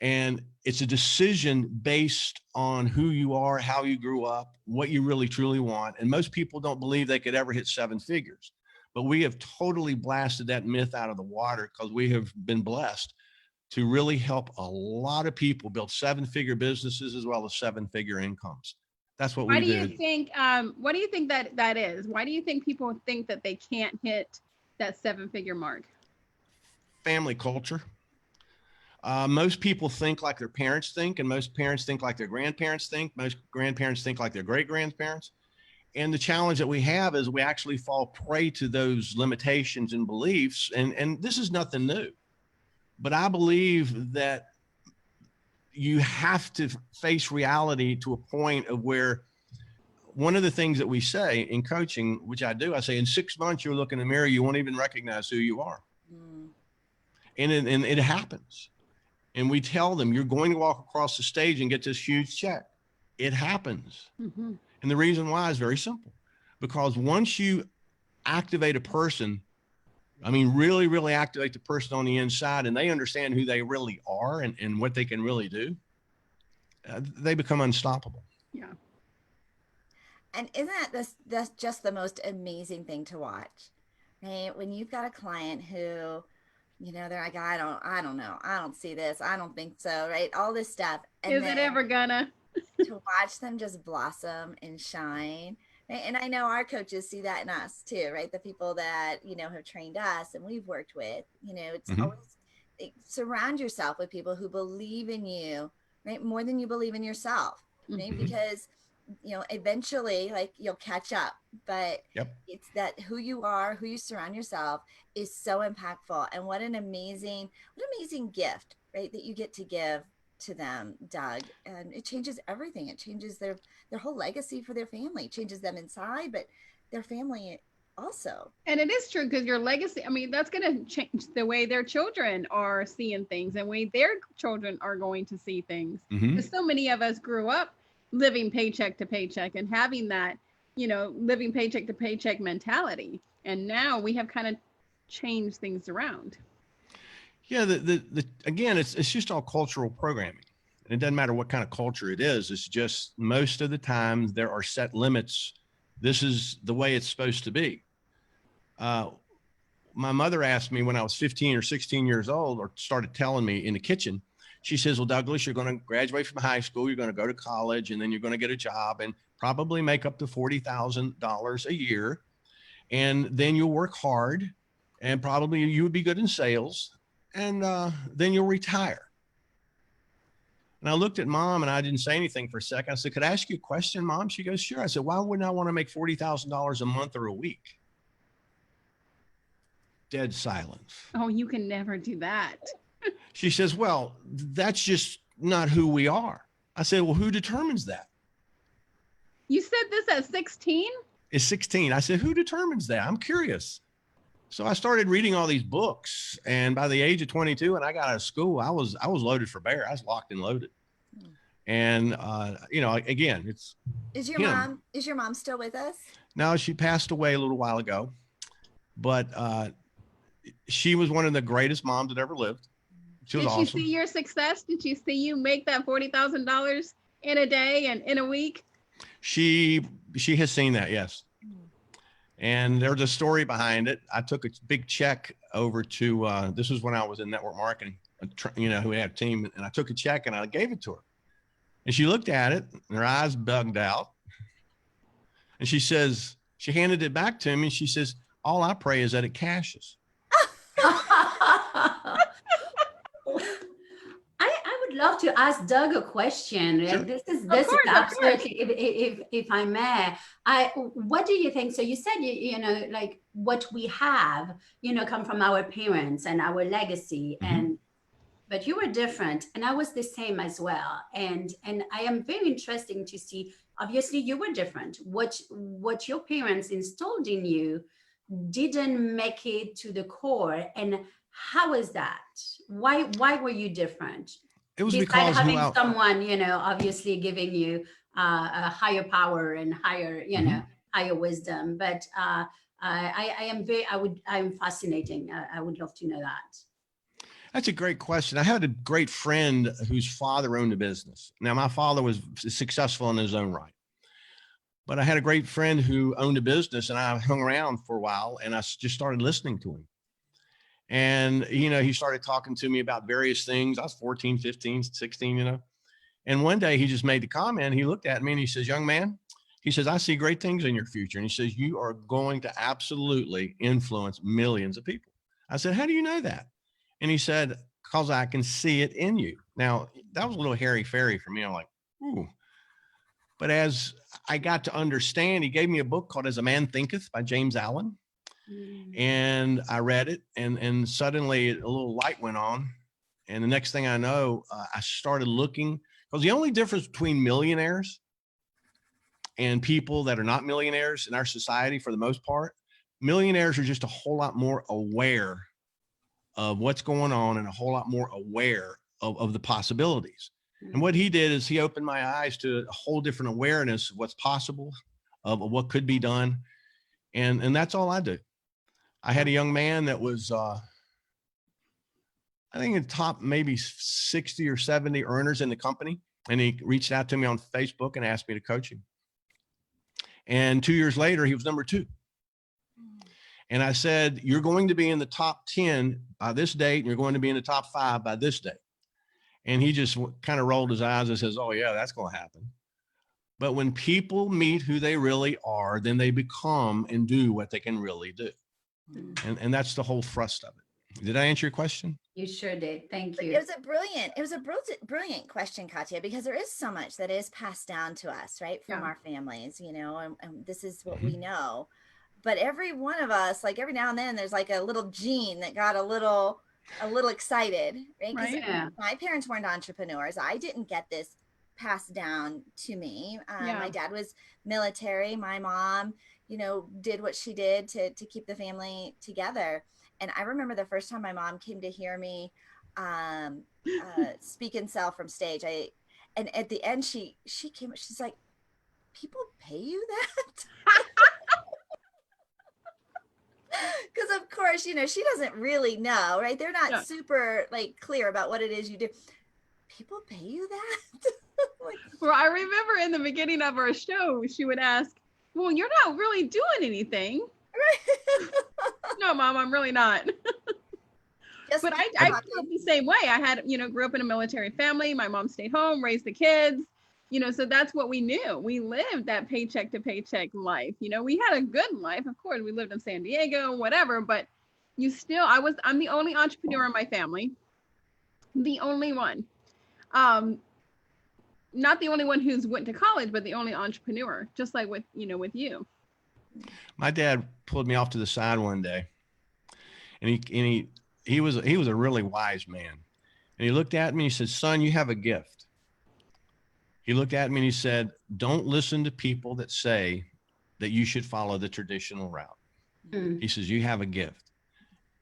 And it's a decision based on who you are, how you grew up, what you really truly want. And most people don't believe they could ever hit 7 figures. But we have totally blasted that myth out of the water because we have been blessed to really help a lot of people build 7-figure businesses as well as 7-figure incomes. That's what we do. What do you think that is? Why do you think people think that they can't hit that 7-figure mark? Family culture. Most people think like their parents think, and most parents think like their grandparents think. Most grandparents think like their great-grandparents. And the challenge that we have is we actually fall prey to those limitations and beliefs. And this is nothing new. But I believe that you have to face reality to a point of where one of the things that we say in coaching, which I do, I say in 6 months, you'll look in the mirror, you won't even recognize who you are. And it happens. And we tell them, you're going to walk across the stage and get this huge check. It happens. Mm-hmm. And the reason why is very simple, because once you activate a person, I mean, really, really activate the person on the inside, and they understand who they really are and what they can really do, they become unstoppable. Yeah. And isn't that's just the most amazing thing to watch, right? When you've got a client who, you know, they're like, I don't know. I don't see this. I don't think so, right? All this stuff. And is it ever gonna? To watch them just blossom and shine. Right? And I know our coaches see that in us too, right? The people that, you know, have trained us and we've worked with, you know, it's always surround yourself with people who believe in you, right? More than you believe in yourself, right? Because, you know, eventually like you'll catch up, but it's that who you are, who you surround yourself is so impactful. And what an amazing gift, right? That you get to give to them, Doug. And it changes everything. It changes their whole legacy for their family. It changes them inside, but their family also. And it is true, because your legacy, I mean, that's going to change the way their children are seeing things and way their children are going to see things. Because so many of us grew up living paycheck to paycheck and having that, you know, living paycheck to paycheck mentality. And now we have kind of changed things around. Yeah, again, it's just all cultural programming. And it doesn't matter what kind of culture it is. It's just most of the time there are set limits. This is the way it's supposed to be. My mother asked me when I was 15 or 16 years old, or started telling me in the kitchen, she says, well, Douglas, you're going to graduate from high school, you're going to go to college, and then you're going to get a job and probably make up to $40,000 a year. And then you'll work hard and probably you would be good in sales. And then you'll retire. And I looked at Mom and I didn't say anything for a second. I said, could I ask you a question, Mom? She goes, sure. I said, why wouldn't I want to make $40,000 a month or a week? Dead silence. Oh, you can never do that. She says, well, that's just not who we are. I said, well, who determines that? You said this at 16? It's 16. I said, who determines that? I'm curious. So I started reading all these books, and by the age of 22, and I got out of school, I was loaded for bear. I was locked and loaded. And you know, again, it's is your mom still with us? No, she passed away a little while ago, but she was one of the greatest moms that ever lived. She was awesome. Did she see your success? Did she see you make that $40,000 in a day and in a week? She has seen that, yes. And there's a story behind it. I took a big check over to, this was when I was in network marketing, you know, who had a team. And I took a check and I gave it to her. And she looked at it and her eyes bugged out. And she says, she handed it back to me. And she says, all I pray is that it cashes. I would love to ask Doug a question. Sure. This is absolutely, if I may. What do you think? So you said, you know, like what we have, you know, come from our parents and our legacy, but you were different, and I was the same as well. And I am very interesting to see. Obviously, you were different. What your parents installed in you didn't make it to the core, and how is that? Why were you different? It was besides because having someone, you know, obviously giving you a higher power and higher, you know, higher wisdom. But I'm fascinating. I would love to know that. That's a great question. I had a great friend whose father owned a business. Now, my father was successful in his own right, but I had a great friend who owned a business, and I hung around for a while, and I just started listening to him. And, he started talking to me about various things. I was 14, 15, 16. And one day he just made the comment. He looked at me and he says, young man, he says, I see great things in your future. And he says, you are going to absolutely influence millions of people. I said, how do you know that? And he said, because I can see it in you. Now, that was a little hairy-fairy for me. I'm like, ooh. But as I got to understand, he gave me a book called As a Man Thinketh by James Allen. And I read it, and suddenly a little light went on. And the next thing I know, I started looking, because the only difference between millionaires and people that are not millionaires in our society, for the most part, millionaires are just a whole lot more aware of what's going on and a whole lot more aware of the possibilities. And what he did is he opened my eyes to a whole different awareness of what's possible, of what could be done. And that's all I do. I had a young man that was, I think in the top maybe 60 or 70 earners in the company. And he reached out to me on Facebook and asked me to coach him. And 2 years later, he was number 2. And I said, you're going to be in the top 10 by this date, and you're going to be in the top 5 by this date. And he just kind of rolled his eyes and says, oh yeah, that's going to happen. But when people meet who they really are, then they become and do what they can really do. And that's the whole thrust of it. Did I answer your question? You sure did. Thank you. It was a brilliant question, Katia, because there is so much that is passed down to us, right, from our families, and this is what we know. But every one of us, like every now and then, there's like a little gene that got a little excited, right? Because my parents weren't entrepreneurs. I didn't get this passed down to me. My dad was military. My mom, did what she did to keep the family together. And I remember the first time my mom came to hear me speak and sell from stage. And at the end, she came, she's like, people pay you that? Because of course, she doesn't really know, right? They're not super clear about what it is you do. People pay you that? Well, I remember in the beginning of our show, she would ask, well, you're not really doing anything. Right. No, Mom, I'm really not. But I grew up the same way. I had, grew up in a military family. My mom stayed home, raised the kids, so that's what we knew. We lived that paycheck to paycheck life. We had a good life. Of course, we lived in San Diego, whatever, but I'm the only entrepreneur in my family. The only one. Not the only one who's went to college, but the only entrepreneur, just like with you. My dad pulled me off to the side one day, and he was a really wise man. And he looked at me and he said, son, you have a gift. He looked at me and he said, don't listen to people that say that you should follow the traditional route. He says, you have a gift.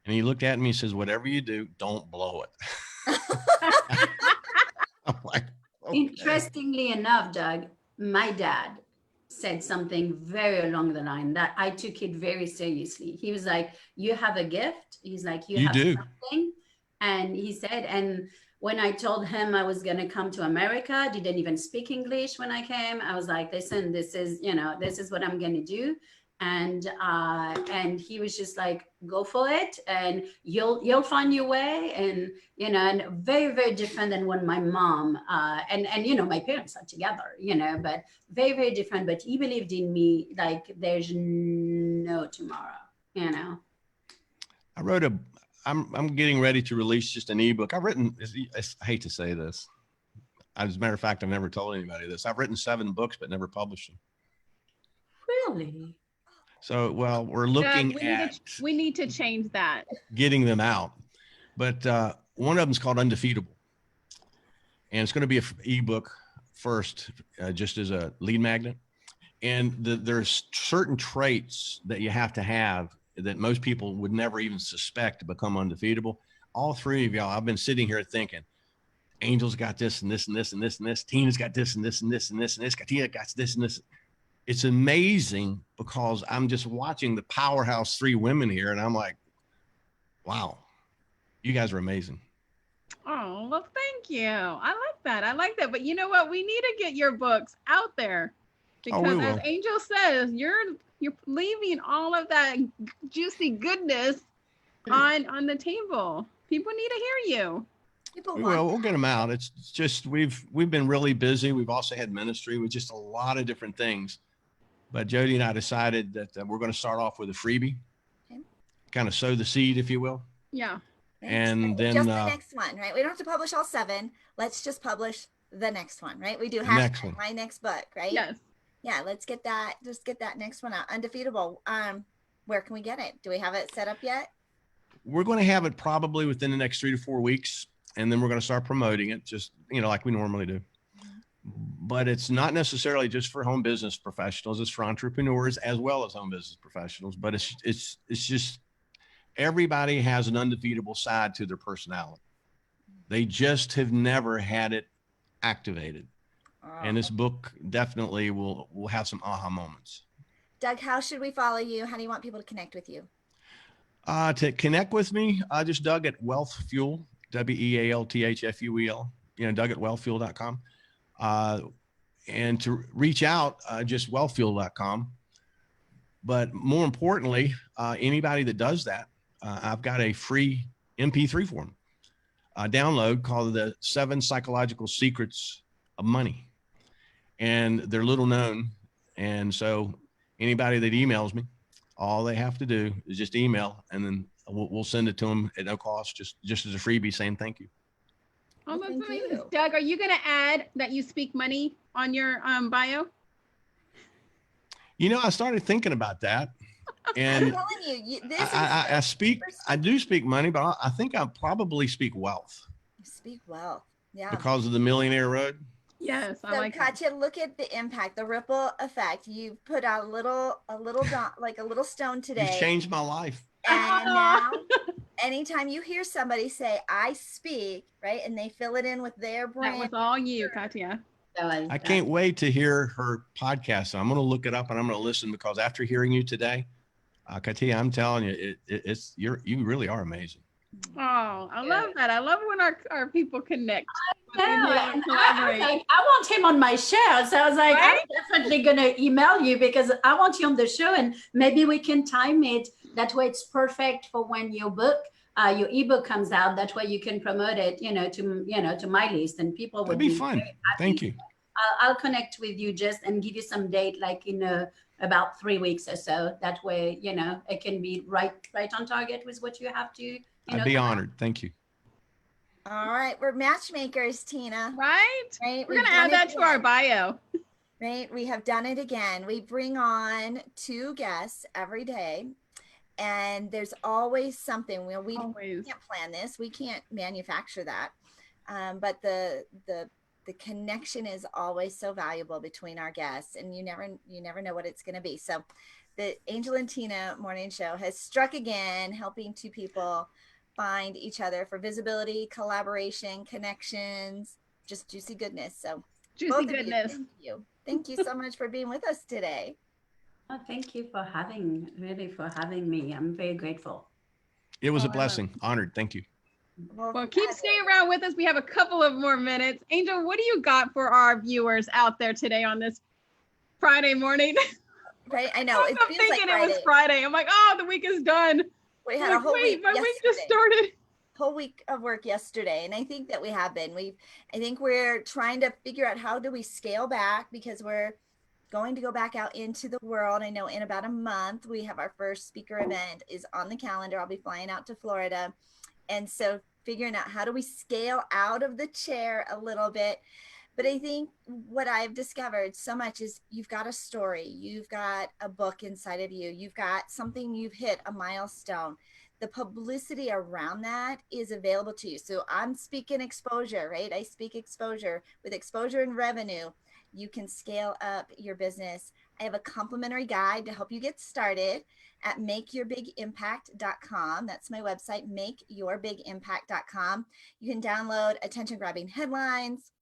And he looked at me and he says, whatever you do, don't blow it. I'm like, okay. Interestingly enough, Doug, my dad said something very along the line that I took it very seriously. He was like, you have a gift. He's like, you have do something. And he said, and when I told him I was going to come to America, didn't even speak English when I came. I was like, listen, this is what I'm going to do. And he was just like, go for it, and you'll find your way. And and very, very different than when my mom and my parents are together, but very, very different. But he believed in me like there's no tomorrow. I'm getting ready to release just an ebook. I hate to say this. As a matter of fact, I've never told anybody this. I've written 7 books, but never published them. Really? So, well, we're looking we need to change that. Getting them out. But one of them is called Undefeatable. And it's going to be an ebook first, just as a lead magnet. And there's certain traits that you have to have that most people would never even suspect to become undefeatable. All 3 of y'all, I've been sitting here thinking, Angel's got this and this and this and this and this. Tina's got this and this and this and this and this. Katia got this and this. It's amazing because I'm just watching the powerhouse 3 women here, and I'm like, wow, you guys are amazing. Oh, well, thank you. I like that. I like that. But you know what? We need to get your books out there Oh, we because, as will. Angel says, you're leaving all of that juicy goodness on the table. People need to hear you. People We want will. We'll get them out. It's just we've been really busy. We've also had ministry with just a lot of different things. But Jody and I decided that we're going to start off with a freebie, Okay. kind of sow the seed, if you will, Yeah. right? and Just then the next one, right? We don't have to publish all 7. Let's just publish the next one, right? We do the next hashtag one. my next book, right? Yes. Yeah, let's get that. Just get that next one out. Undefeatable. Where can we get it? Do we have it set up yet? We're going to have it probably within the next 3 to 4 weeks, and then we're going to start promoting it, just like we normally do. But it's not necessarily just for home business professionals. It's for entrepreneurs as well as home business professionals. But it's just everybody has an undefeatable side to their personality. They just have never had it activated. And this book definitely will have some aha moments. Doug, how should we follow you? How do you want people to connect with you? To connect with me, just Doug at Wealth Fuel, WEALTHFUEL, Doug at wealthfuel.com. And to reach out, just wealthfuel.com. But more importantly, anybody that does that, I've got a free MP3 form download called the 7 Psychological Secrets of Money. And they're little known. And so anybody that emails me, all they have to do is just email, and then we'll send it to them at no cost, just as a freebie, saying thank you. Oh, that's Thank amazing. you. Doug, are you going to add that you speak money on your bio? I'm I started thinking about that, and telling you, I do speak money, but I think I probably speak wealth you speak well. Yeah. because of the Millionaire Road. Yes, I So like that. Katia, look at the impact, the ripple effect. You put out a little like a little stone You've today. changed my life. And now anytime you hear somebody say, I speak, right? And they fill it in with their That brand. was all you, Katia. I can't wait to hear her podcast. I'm going to look it up and I'm going to listen, because after hearing you today, Katia, I'm telling you, you really are amazing. Oh, I love that. I love when our people connect. Yeah, and I want him on my show. So I was like, Right? I'm definitely going to email you because I want you on the show, and maybe we can time it. That way it's perfect for when your ebook comes out. That way you can promote it, to my list, and people would That'd be fun. Thank you. I'll connect with you just and give you some date, like in about 3 weeks or so. That way, it can be right on target with what you have to. I'd be honored. Thank you. All right. We're matchmakers, Tina. Right? Right. We're going to add that to our bio. Right. We have done it again. We bring on 2 guests every day. And there's always something. We can't plan this. We can't manufacture that. But the connection is always so valuable between our guests, and you never know what it's going to be. So the Angel and Tina morning show has struck again, helping 2 people find each other for visibility, collaboration, connections, just juicy goodness. So juicy goodness. Thank you so much for being with us today. Oh, thank you for having me. I'm very grateful. It was a blessing. Honored. Thank you. Well, keep staying around with us. We have a couple of more minutes. Angel, what do you got for our viewers out there today on this Friday morning? Right, I know. I'm thinking it was Friday. I'm like, oh, the week is done. We had a whole week. My week just started. Whole week of work yesterday, and I think that we have been. I think we're trying to figure out how do we scale back, because we're going to go back out into the world. I know in about a month we have our first speaker event is on the calendar. I'll be flying out to Florida, and so figuring out how do we scale out of the chair a little bit. But I think what I've discovered so much is you've got a story, you've got a book inside of you, you've got something, you've hit a milestone. The publicity around that is available to you. So I'm speaking exposure, right? I speak exposure. With exposure and revenue, you can scale up your business. I have a complimentary guide to help you get started at makeyourbigimpact.com. That's my website, makeyourbigimpact.com. You can download attention-grabbing headlines,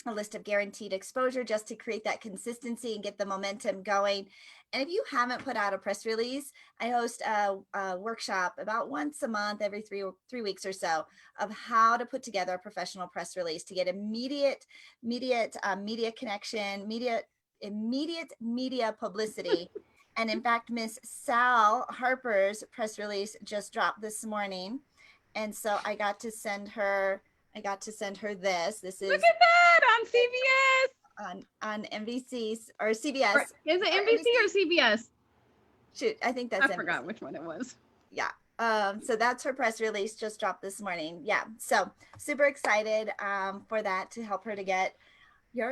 a list of guaranteed exposure just to create that consistency and get the momentum going. And if you haven't put out a press release, I host a workshop about once a month, every three weeks or so, of how to put together a professional press release to get immediate media connection, immediate media publicity. And in fact, Miss Sal Harper's press release just dropped this morning. And so I got to send her this. This is, look at that on CBS. On NBC or CBS. Or, is it NBC or CBS? Shoot, I think that's I NBC. forgot which one it was. Yeah. So that's her press release, just dropped this morning. Yeah. So super excited for that, to help her to get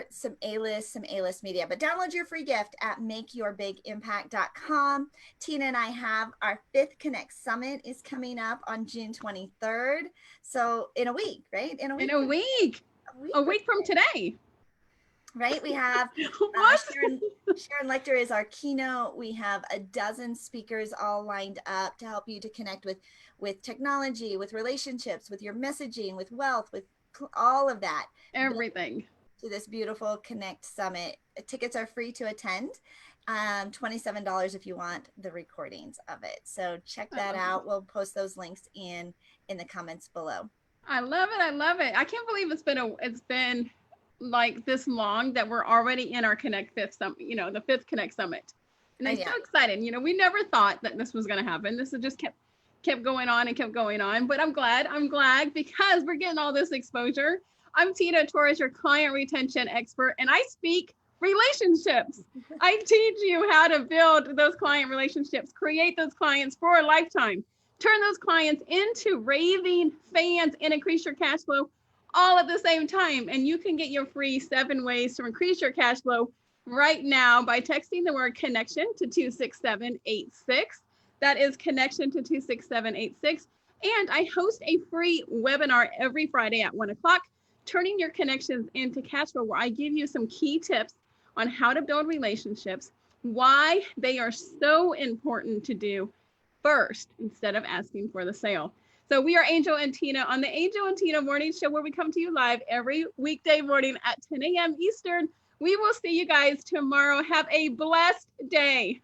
some A-list media. But download your free gift at makeyourbigimpact.com. Tina and I have our 5th Connect Summit is coming up on June 23rd. So in a week, right? In a week from today. Right, we have Sharon Lecter is our keynote. We have a dozen speakers all lined up to help you to connect with technology, with relationships, with your messaging, with wealth, with all of that. Everything. To this beautiful Connect Summit. Tickets are free to attend. $27 if you want the recordings of it. So check that out. We'll post those links in the comments below. I love it. I love it. I can't believe it's been like this long that we're already in our Connect 5th Summit, the 5th Connect Summit. And I'm so excited. We never thought that this was going to happen. This has just kept going on and kept going on. But I'm glad because we're getting all this exposure. I'm Tina Torres, your client retention expert, and I speak relationships. I teach you how to build those client relationships, create those clients for a lifetime, turn those clients into raving fans, and increase your cash flow all at the same time. And you can get your free 7 ways to increase your cash flow right now by texting the word connection to 26786. That is connection to 26786. And I host a free webinar every Friday at 1 o'clock, turning your connections into cash flow, where I give you some key tips on how to build relationships, why they are so important to do first instead of asking for the sale. So we are Angel and Tina on the Angel and Tina Morning Show, where we come to you live every weekday morning at 10 a.m. Eastern. We will see you guys tomorrow. Have a blessed day.